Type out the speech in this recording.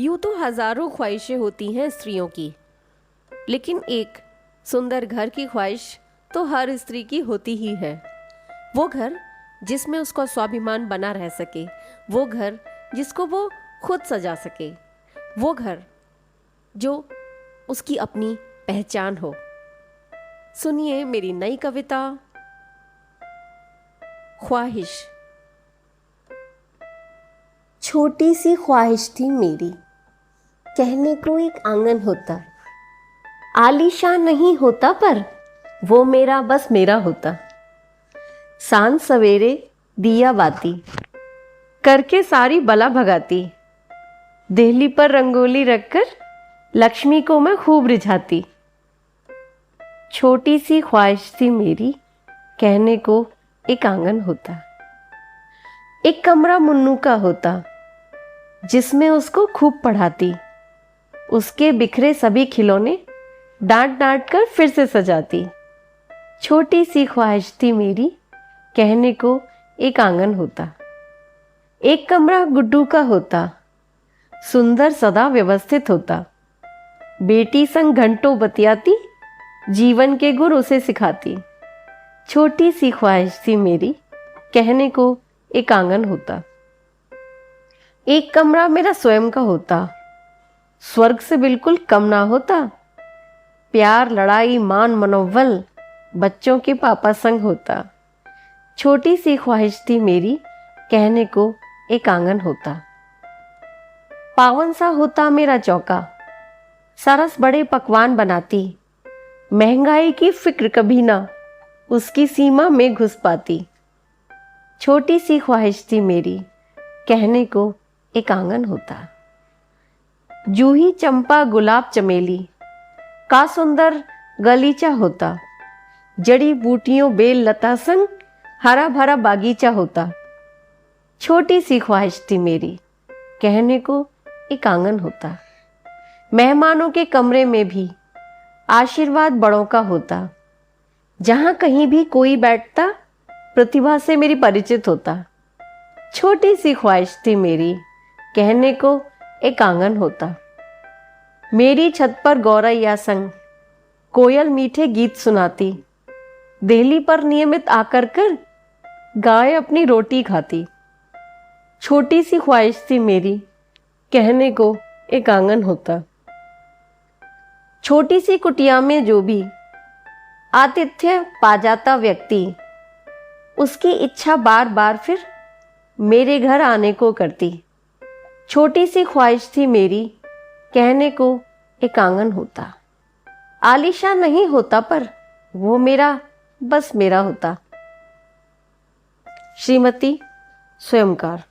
यूं तो हजारों ख्वाहिशें होती हैं स्त्रियों की, लेकिन एक सुंदर घर की ख्वाहिश तो हर स्त्री की होती ही है। वो घर जिसमें उसका स्वाभिमान बना रह सके, वो घर जिसको वो खुद सजा सके, वो घर जो उसकी अपनी पहचान हो। सुनिए मेरी नई कविता ख्वाहिश। छोटी सी ख्वाहिश थी मेरी, कहने को एक आंगन होता। आलीशान नहीं होता पर वो मेरा बस मेरा होता। सांझ सवेरे दिया बाती करके सारी बला भगाती। देहली पर रंगोली रखकर लक्ष्मी को मैं खूब रिझाती। छोटी सी ख्वाहिश थी मेरी, कहने को एक आंगन होता। एक कमरा मुन्नू का होता, जिसमें उसको खूब पढ़ाती। उसके बिखरे सभी खिलौने डांट डांट कर फिर से सजाती। छोटी सी ख्वाहिश थी मेरी, कहने को एक आंगन होता। एक कमरा गुड्डू का होता, सुंदर सदा व्यवस्थित होता। बेटी संग घंटों बतियाती, जीवन के गुर उसे सिखाती। छोटी सी ख्वाहिश थी मेरी, कहने को एक आंगन होता। एक कमरा मेरा स्वयं का होता, स्वर्ग से बिल्कुल कम ना होता। प्यार लड़ाई मान मनोबल बच्चों के पापा संग होता। छोटी सी ख्वाहिश थी मेरी, कहने को एक आंगन होता। पावन सा होता मेरा चौका, सरस बड़े पकवान बनाती। महंगाई की फिक्र कभी ना उसकी सीमा में घुस पाती। छोटी सी ख्वाहिश थी मेरी, कहने को एक आंगन होता। जूही चंपा गुलाब चमेली का सुंदर गलीचा होता। जड़ी बूटियों बेल लता संग हरा भरा बागीचा होता। छोटी सी ख्वाहिश थी मेरी, कहने को एक आंगन होता। मेहमानों के कमरे में भी आशीर्वाद बड़ों का होता। जहां कहीं भी कोई बैठता, प्रतिभा से मेरी परिचित होता। छोटी सी ख्वाहिश थी मेरी, कहने को एक आंगन होता। मेरी छत पर गौरैया संग कोयल मीठे गीत सुनाती। देहली पर नियमित आकर कर गाय अपनी रोटी खाती। छोटी सी ख्वाहिश थी मेरी, कहने को एक आंगन होता। छोटी सी कुटिया में जो भी आतिथ्य पा जाता व्यक्ति, उसकी इच्छा बार बार फिर मेरे घर आने को करती। छोटी सी ख्वाहिश थी मेरी, कहने को एक आंगन होता। आलीशान नहीं होता पर वो मेरा बस मेरा होता। श्रीमती स्वयंकार।